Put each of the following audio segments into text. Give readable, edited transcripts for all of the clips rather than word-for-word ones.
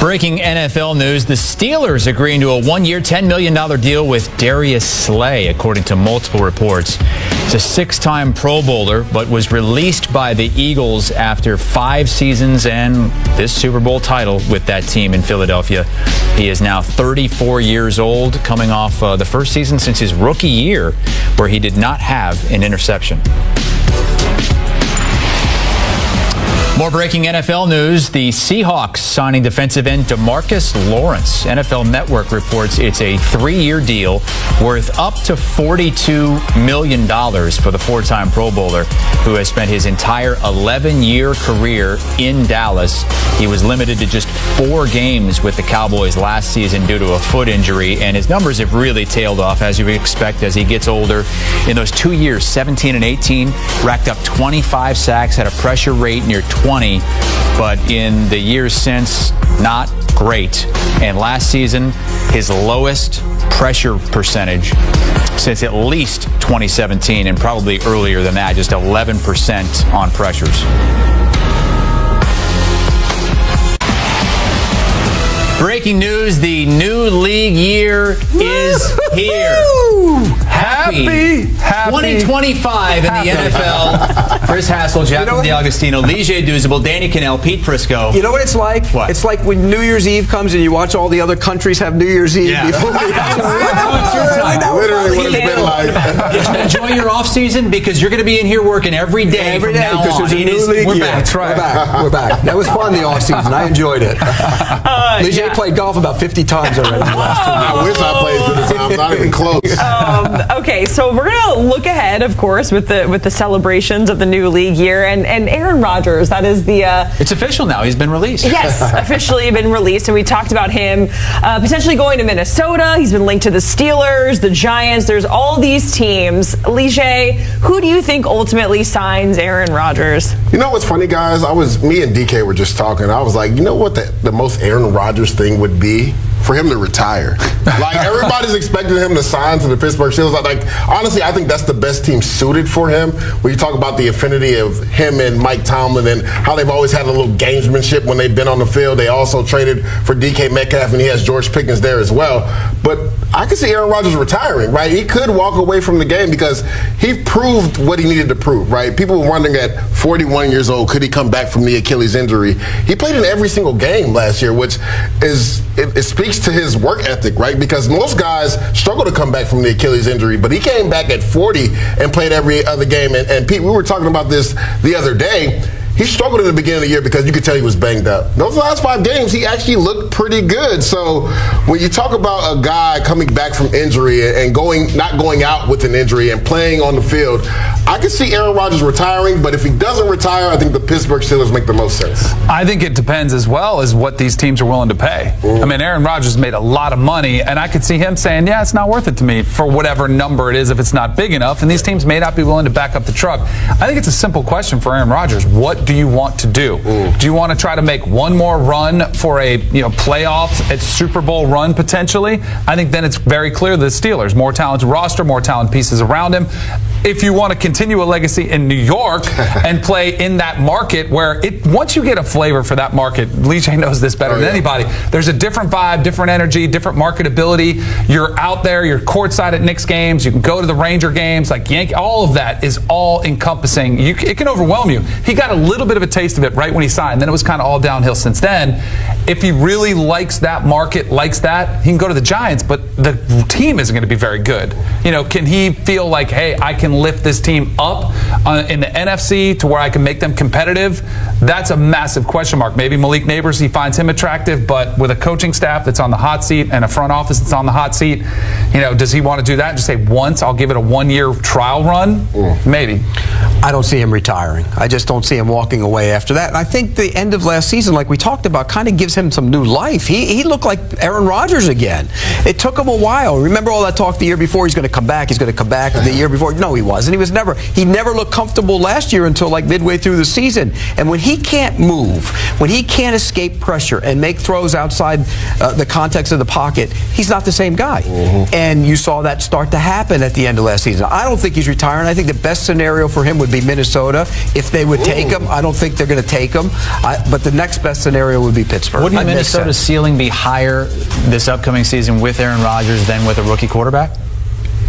Breaking NFL news, the Steelers agreeing to a one-year, $10 million deal with Darius Slay, according to multiple reports. He's a six-time Pro Bowler, but was released by the Eagles after 5 seasons and this Super Bowl title with that team in Philadelphia. He is now 34 years old, coming off the first season since his rookie year, where he did not have an interception. More breaking NFL news. The Seahawks signing defensive end Demarcus Lawrence. NFL Network reports it's a 3-year deal worth up to $42 million for the 4-time Pro Bowler who has spent his entire 11-year career in Dallas. He was limited to just 4 games with the Cowboys last season due to a foot injury, and his numbers have really tailed off, as you would expect, as he gets older. In those 2 years, 17 and 18, racked up 25 sacks, had a pressure rate near 20, but in the years since, not great. And last season, his lowest pressure percentage since at least 2017, and probably earlier than that, just 11% on pressures. Breaking news, the new league year is here. Happy 2025 in the NFL. Chris Hassel, Jack D'Agostino, Lige Duzable, Danny Cannell, Pete Prisco. You know what it's like? What? It's like when New Year's Eve comes and you watch all the other countries have New Year's Eve before we have. Literally what it's been like. Did you enjoy your off season? Because you're going to be in here working every day from now on. Because there's a new league We're year. back. That's right. We're back. That was fun, the off season. I enjoyed it. Lige played golf about 50 times already. I wish I played 50 times. Not even close. Okay, so we're going to look ahead, of course, with the celebrations of the new league year. And Aaron Rodgers, that is the... It's official now. He's been released. Yes, officially been released. And we talked about him potentially going to Minnesota. He's been linked to the Steelers, the Giants. There's all these teams. Lige, who do you think ultimately signs Aaron Rodgers? You know what's funny, guys? Me and DK were just talking. I was like, you know what the most Aaron Rodgers thing would be? For him to retire. Like, everybody's expecting him to sign to the Pittsburgh Steelers. Like, honestly, I think that's the best team suited for him. When you talk about the affinity of him and Mike Tomlin and how they've always had a little gamesmanship when they've been on the field. They also traded for DK Metcalf, and he has George Pickens there as well. But I could see Aaron Rodgers retiring, right? He could walk away from the game because he proved what he needed to prove, right? People were wondering at 41 years old, could he come back from the Achilles injury? He played in every single game last year, which it speaks to his work ethic, right? Because most guys struggle to come back from the Achilles injury, but he came back at 40 and played every other game. And Pete, we were talking about this the other day. He struggled in the beginning of the year because you could tell he was banged up. Those last 5 games, he actually looked pretty good. So when you talk about a guy coming back from injury and not going out with an injury and playing on the field, I could see Aaron Rodgers retiring, but if he doesn't retire, I think the Pittsburgh Steelers make the most sense. I think it depends as well as what these teams are willing to pay. I mean, Aaron Rodgers made a lot of money, and I could see him saying, yeah, it's not worth it to me for whatever number it is if it's not big enough, and these teams may not be willing to back up the truck. I think it's a simple question for Aaron Rodgers. What do you want to do? Do you want to try to make one more run for a playoff at Super Bowl run potentially? I think then it's very clear the Steelers, more talented roster, more talented pieces around him. If you want to continue a legacy in New York and play in that market where once you get a flavor for that market, Lige knows this better than anybody, there's a different vibe, different energy, different marketability. You're out there, you're courtside at Knicks games, you can go to the Ranger games, like Yankee, all of that is all encompassing. It can overwhelm you. He got a little bit of a taste of it right when he signed, then it was kind of all downhill since then. If he really likes that market, likes that, he can go to the Giants, but the team isn't going to be very good. Can he feel like, hey, I can lift this team up in the NFC to where I can make them competitive? That's a massive question mark. Maybe Malik Neighbors, he finds him attractive, but with a coaching staff that's on the hot seat and a front office that's on the hot seat, does he want to do that and just say, once, I'll give it a 1-year trial run? Maybe. I don't see him retiring. I just don't see him walking away after that. And I think the end of last season, like we talked about, kind of gives him some new life. He looked like Aaron Rodgers again. It took him a while. Remember all that talk the year before, he's going to come back, the year before? No, he was, and he never looked comfortable last year until like midway through the season. And when he can't move, when he can't escape pressure and make throws outside the context of the pocket, he's not the same guy. And you saw that start to happen at the end of last season. I don't think he's retiring. I think the best scenario for him would be Minnesota if they would take him. I don't think they're going to take him, but the next best scenario would be Pittsburgh. Wouldn't Minnesota's ceiling be higher this upcoming season with Aaron Rodgers than with a rookie quarterback?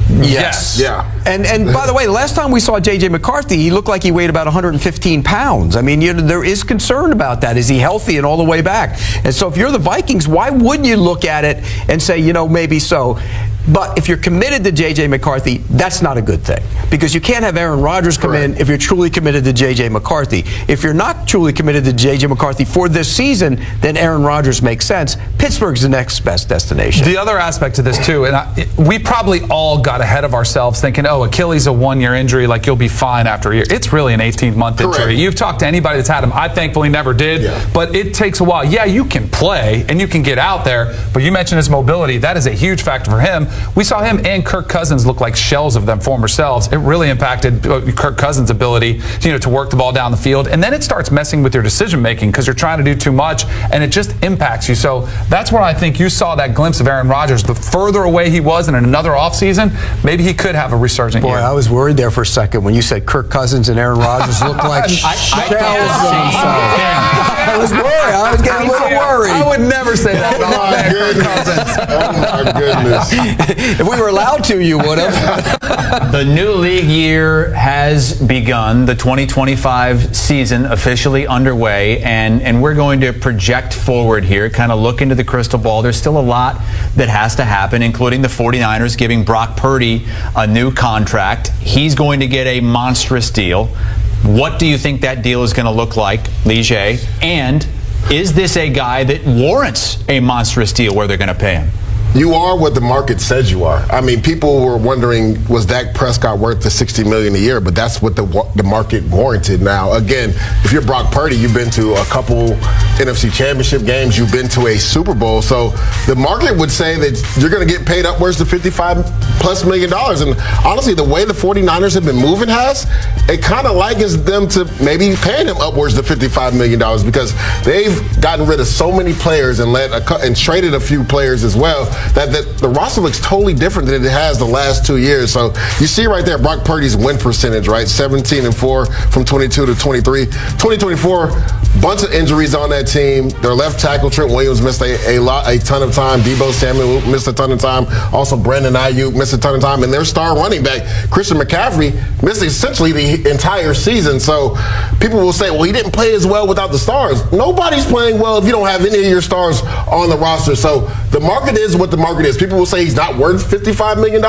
Yes. Yeah. And by the way, the last time we saw J.J. McCarthy, he looked like he weighed about 115 pounds. I mean, there is concern about that. Is he healthy and all the way back? And so if you're the Vikings, why wouldn't you look at it and say, maybe so? But if you're committed to J.J. McCarthy, that's not a good thing. Because you can't have Aaron Rodgers come in if you're truly committed to J.J. McCarthy. If you're not truly committed to J.J. McCarthy for this season, then Aaron Rodgers makes sense. Pittsburgh's the next best destination. The other aspect to this, too, and we probably all got ahead of ourselves thinking, Achilles a one-year injury, like you'll be fine after a year. It's really an 18-month injury. You've talked to anybody that's had him. I thankfully never did, but it takes a while. Yeah, you can play and you can get out there, but you mentioned his mobility. That is a huge factor for him. We saw him and Kirk Cousins look like shells of them former selves. It really impacted Kirk Cousins' ability to work the ball down the field. And then it starts messing with your decision-making because you're trying to do too much, and it just impacts you. So that's where I think you saw that glimpse of Aaron Rodgers. The further away he was in another offseason, maybe he could have a resurgent year. Boy, I was worried there for a second when you said Kirk Cousins and Aaron Rodgers look like shells of themselves. I was worried. I was getting a little worried. I would never say that about Kirk Cousins. Oh, my goodness. If we were allowed to, you would have. The new league year has begun, the 2025 season officially underway, and we're going to project forward here, kind of look into the crystal ball. There's still a lot that has to happen, including the 49ers giving Brock Purdy a new contract. He's going to get a monstrous deal. What do you think that deal is going to look like, Lige? And is this a guy that warrants a monstrous deal where they're going to pay him? You are what the market says you are. I mean, people were wondering, was Dak Prescott worth the $60 million a year? But that's what the market warranted. Now, again, if you're Brock Purdy, you've been to a couple NFC Championship games, you've been to a Super Bowl. So the market would say that you're going to get paid upwards to $55+ million. And honestly, the way the 49ers have been moving it kind of likens them to maybe paying him upwards to $55 million because they've gotten rid of so many players and traded a few players as well. That the roster looks totally different than it has the last 2 years. So you see right there, Brock Purdy's win percentage, right? 17-4 from 22 to 23. 2024, bunch of injuries on that team. Their left tackle, Trent Williams, missed a ton of time. Deebo Samuel missed a ton of time. Also, Brandon Ayuk missed a ton of time. And their star running back, Christian McCaffrey, missed essentially the entire season. So people will say, well, he didn't play as well without the stars. Nobody's playing well if you don't have any of your stars on the roster. So the market is what the market is. People will say he's not worth $55 million,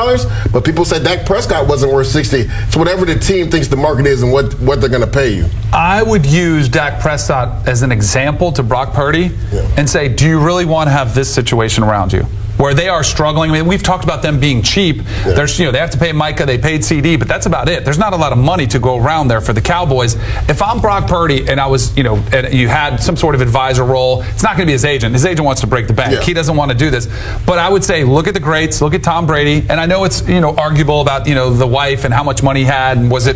but people said Dak Prescott wasn't worth 60. So whatever the team thinks the market is and what they're going to pay you. I would use Dak Prescott as an example to Brock Purdy and say, do you really want to have this situation around you? Where they are struggling. I mean, we've talked about them being cheap. There's, they have to pay Micah, they paid CD, but that's about it. There's not a lot of money to go around there for the Cowboys. If I'm Brock Purdy and I was, and you had some sort of advisor role, it's not going to be his agent. His agent wants to break the bank. He doesn't want to do this. But I would say, look at the greats, look at Tom Brady, and I know it's, arguable about, the wife and how much money he had, and was he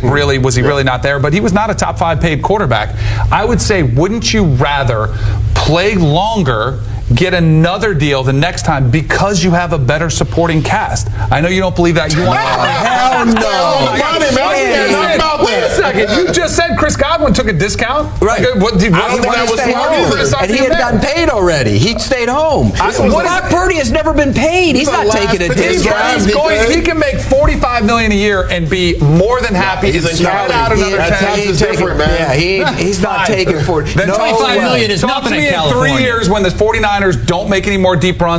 really not there? But he was not a top 5 paid quarterback. I would say, wouldn't you rather play longer, get another deal the next time because you have a better supporting cast? I know you don't believe that. You want hell no. Wait a second. You just said Chris Godwin took a discount? Right. And he had gotten paid already. He stayed home. Brock Purdy has never been paid. He's not taking a discount. He can make $45 million a year and be more than happy. He's out another 10. Different, man. Yeah, he's not taking for it. $25 million is nothing in California. In 3 years when the 49ers don't make any more deep runs.